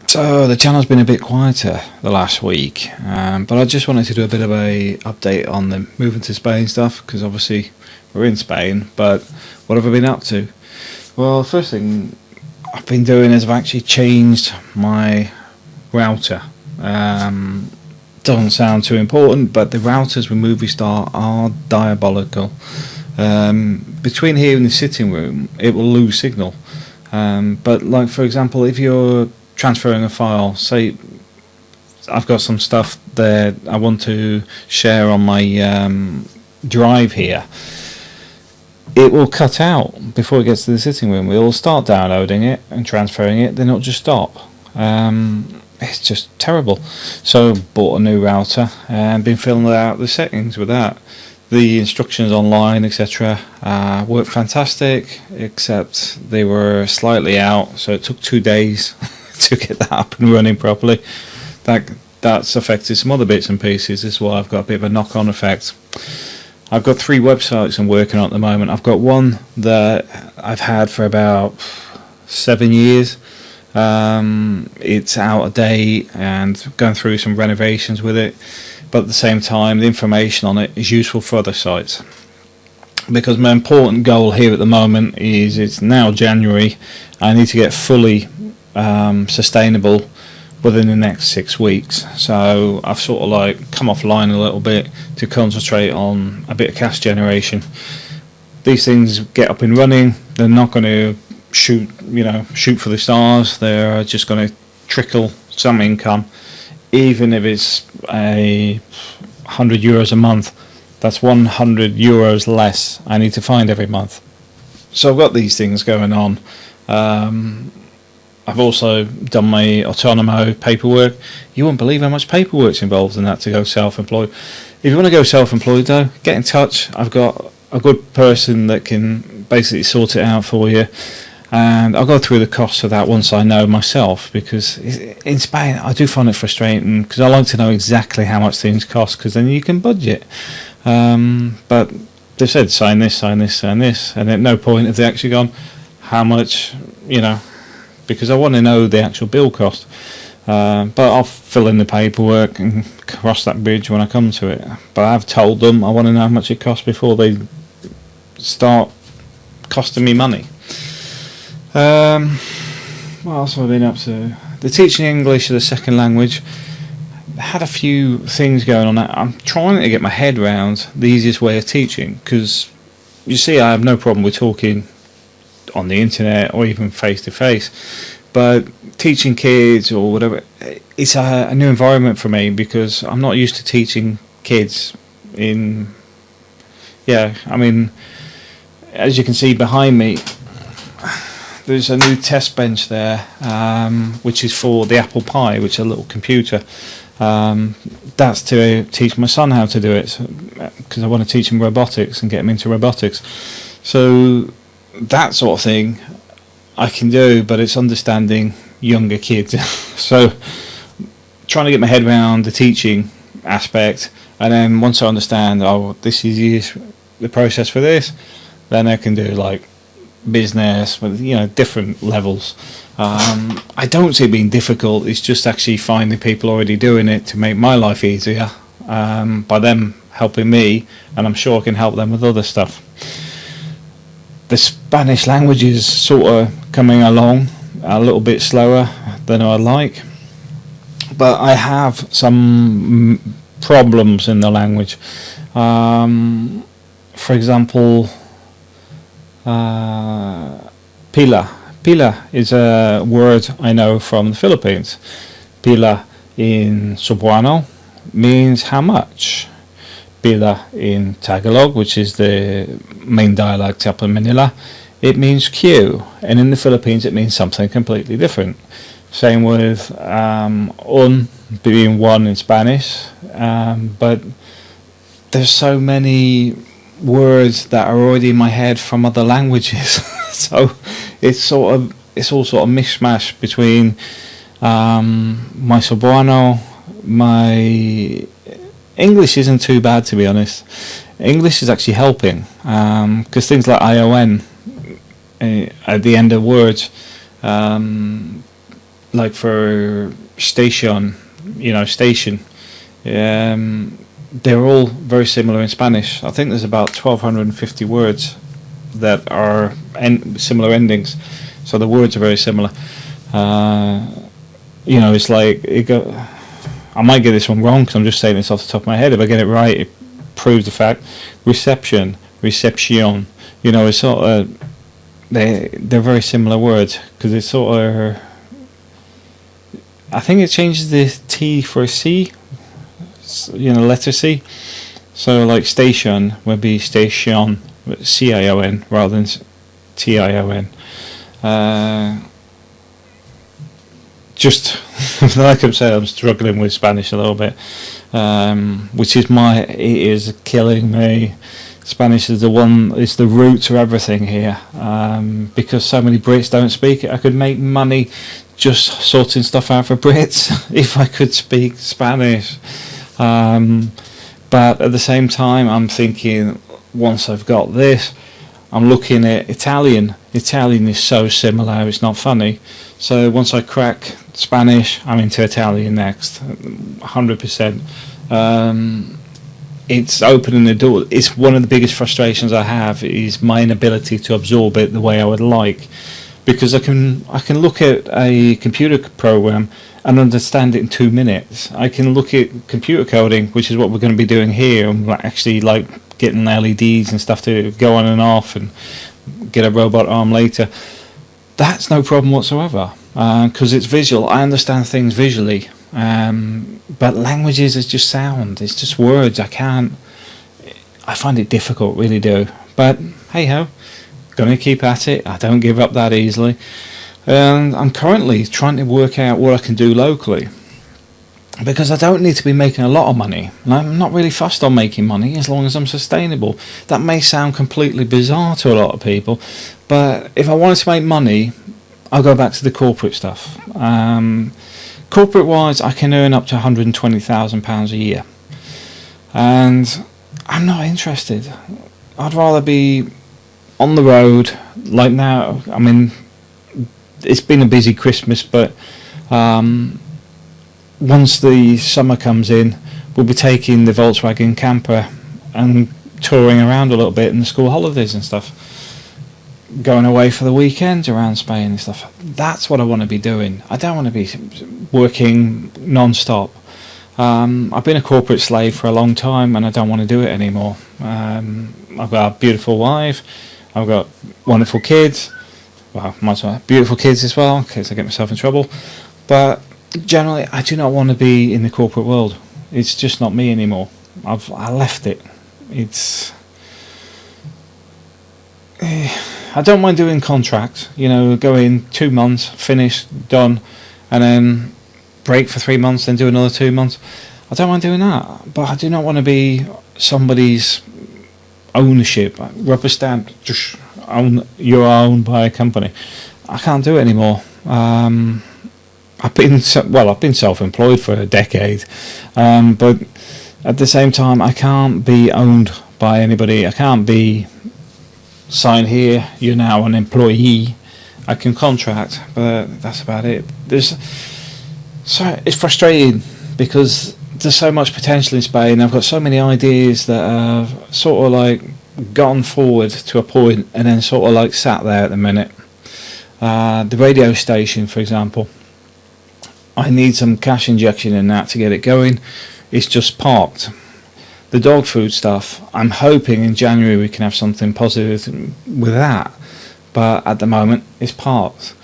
So the channel's been a bit quieter the last week, but I just wanted to do a bit of a update on the moving to Spain stuff, because obviously we're in Spain. But what have I been up to? Well, first thing I've been doing is I've actually changed my router. Doesn't sound too important, but the routers with Movistar are diabolical. Between here and the sitting room, it will lose signal. But like, for example, if you're transferring a file, say I've got some stuff that I want to share on my drive here, it will cut out before it gets to the sitting room. It will start downloading it and transferring it, then it'll just stop. It's just terrible. So bought a new router and been filling out the settings with that. The instructions online, etc., worked fantastic, except they were slightly out, so it took 2 days to get that up and running properly. That's affected some other bits and pieces. This is why I've got a bit of a knock-on effect. I've got 3 websites I'm working on at the moment. I've got one that I've had for about 7 years. It's out of date and going through some renovations with it, but at the same time the information on it is useful for other sites, because my important goal here at the moment is, it's now January, I need to get fully sustainable within the next 6 weeks. So I've sort of like come offline a little bit to concentrate on a bit of cash generation. These things get up and running, they're not going to shoot for the stars. They're just going to trickle some income, even if it's €100 a month. That's €100 less I need to find every month. So I've got these things going on. I've also done my autonomo paperwork. You wouldn't believe how much paperwork's involved in that to go self-employed. If you want to go self-employed though, get in touch. I've got a good person that can basically sort it out for you. And I'll go through the costs of that once I know myself, because in Spain I do find it frustrating, because I like to know exactly how much things cost, because then you can budget. But they've said sign this, sign this, sign this, and at no point have they actually gone how much, because I want to know the actual bill cost. But I'll fill in the paperwork and cross that bridge when I come to it. But I've told them I want to know how much it costs before they start costing me money. What else have I been up to? The teaching English as a second language. Had a few things going on. I'm trying to get my head around the easiest way of teaching, because you see, I have no problem with talking on the internet or even face to face, but teaching kids or whatever, it's a new environment for me, because I'm not used to teaching kids as you can see behind me, there's a new test bench there, which is for the Apple Pi, which is a little computer. That's to teach my son how to do it, because I want to teach him robotics and get him into robotics. So that sort of thing I can do, but it's understanding younger kids. So trying to get my head around the teaching aspect, and then once I understand, this is the process for this, then I can do like business with different levels. I don't see it being difficult. It's just actually finding people already doing it to make my life easier, by them helping me, and I'm sure I can help them with other stuff. The Spanish language is sort of coming along a little bit slower than I'd like, but I have some problems in the language. For example, pila. Pila is a word I know from the Philippines. Pila in Cebuano means how much. Pila in Tagalog, which is the main dialect up in Manila, it means queue. And in the Philippines it means something completely different. Same with un being one in Spanish, but there's so many words that are already in my head from other languages. So it's all sort of mishmash between my Cebuano, my English isn't too bad, to be honest. English is actually helping, because things like ION at the end of words, like for station, station. They're all very similar in Spanish. I think there's about 1,250 words that are similar endings, so the words are very similar. It's like I might get this one wrong because I'm just saying this off the top of my head. If I get it right, it proves the fact. Reception, reception. It's sort of they're very similar words because it's sort of. I think it changes the T for a C. Letter C. So like station would be station, CION rather than TION. Just like I'm saying, I'm struggling with Spanish a little bit, which is it is killing me. Spanish is it's the root to everything here, because so many Brits don't speak it. I could make money just sorting stuff out for Brits if I could speak Spanish. But at the same time, I'm thinking, once I've got this, I'm looking at Italian. Italian is so similar, it's not funny. So once I crack Spanish, I'm into Italian next, 100%. It's opening the door. It's one of the biggest frustrations I have is my inability to absorb it the way I would like, because I can look at a computer program and understand it in 2 minutes. I can look at computer coding, which is what we're going to be doing here, and actually like getting LEDs and stuff to go on and off and get a robot arm later. That's no problem whatsoever, because it's visual. I understand things visually, but languages is just sound. It's just words. I find it difficult, really do. But hey ho, gonna keep at it. I don't give up that easily. And I'm currently trying to work out what I can do locally, because I don't need to be making a lot of money, and I'm not really fussed on making money as long as I'm sustainable. That may sound completely bizarre to a lot of people, but if I wanted to make money, I'll go back to the corporate stuff. Corporate wise, I can earn up to £120,000 a year, and I'm not interested. I'd rather be on the road. Like now, I mean, it's been a busy Christmas, but once the summer comes in, we'll be taking the Volkswagen camper and touring around a little bit in the school holidays and stuff, going away for the weekends around Spain and stuff. That's what I want to be doing. I don't want to be working non-stop. I've been a corporate slave for a long time, and I don't want to do it anymore. I've got a beautiful wife, I've got wonderful kids, well, might as well beautiful kids as well, in case I get myself in trouble. But generally, I do not want to be in the corporate world. It's just not me anymore. I left it. I don't mind doing contracts. Go in 2 months, finish, done, and then break for 3 months, then do another 2 months. I don't mind doing that, but I do not want to be somebody's ownership, rubber stamp. Just you're owned by a company. I can't do it anymore. I've been self-employed for a decade, but at the same time, I can't be owned by anybody. I can't be signed here. You're now an employee. I can contract, but that's about it. It's frustrating because there's so much potential in Spain. I've got so many ideas that have sort of like gone forward to a point and then sort of like sat there at the minute. The radio station, for example, I need some cash injection in that to get it going. It's just parked. The dog food stuff, I'm hoping in January we can have something positive with that, but at the moment it's parked,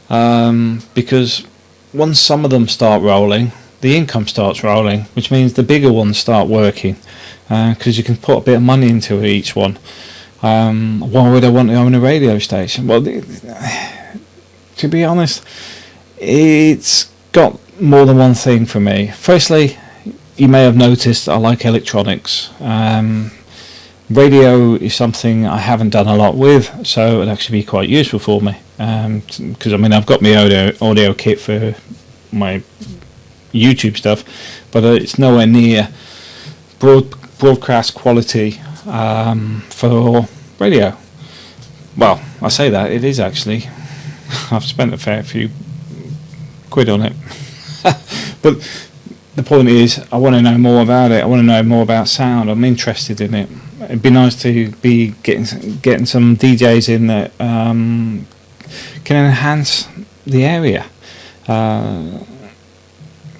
because once some of them start rolling, the income starts rolling, which means the bigger ones start working, because you can put a bit of money into each one. Why would I want to own a radio station? Well, to be honest, it's got more than one thing for me. Firstly, you may have noticed I like electronics. Radio is something I haven't done a lot with, so it'd actually be quite useful for me, because I've got my audio kit for my YouTube stuff, but it's nowhere near broadcast quality for radio. Well, I say that, it is actually. I've spent a fair few quid on it. But the point is, I want to know more about it. I want to know more about sound. I'm interested in it. It'd be nice to be getting some DJs in that can enhance the area.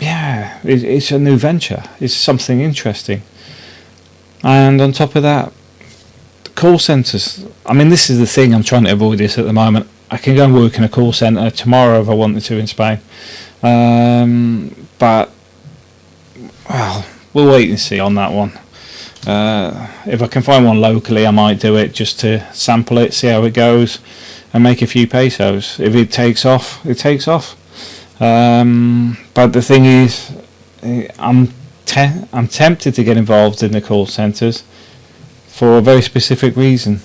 Yeah, it's a new venture. It's something interesting. And on top of that, call centres. I mean, this is the thing. I'm trying to avoid this at the moment. I can go and work in a call centre tomorrow if I wanted to in Spain. But, well, we'll wait and see on that one. If I can find one locally, I might do it just to sample it, see how it goes, and make a few pesos. If it takes off, it takes off. But the thing is, I'm tempted to get involved in the call centres for a very specific reason.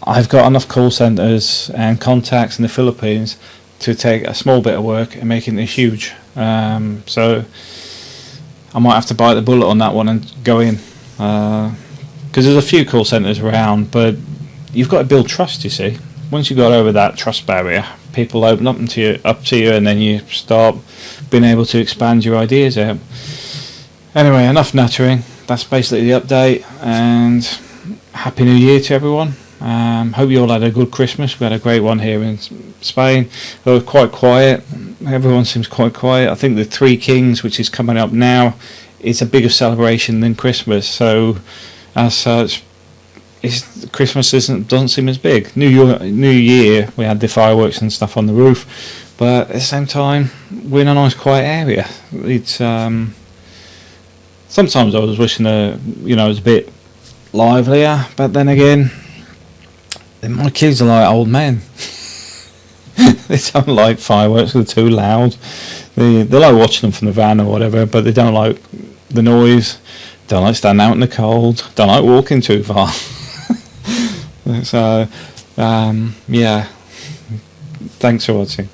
I've got enough call centres and contacts in the Philippines to take a small bit of work and make it huge. So I might have to bite the bullet on that one and go in, because there's a few call centres around, but you've got to build trust, you see. Once you got over that trust barrier, people open up to you, and then you start being able to expand your ideas out. Anyway, enough nattering. That's basically the update, and Happy New Year to everyone. Hope you all had a good Christmas. We had a great one here in Spain. It was quite quiet. Everyone seems quite quiet. I think the Three Kings, which is coming up now, is a bigger celebration than Christmas. So, as such, Christmas doesn't seem as big. New Year, we had the fireworks and stuff on the roof, but at the same time, we're in a nice quiet area. It's sometimes I was wishing it was a bit livelier, but then again, my kids are like old men. They don't like fireworks; they're too loud. They like watching them from the van or whatever, but they don't like the noise. Don't like standing out in the cold. Don't like walking too far. So, yeah. Thanks for watching.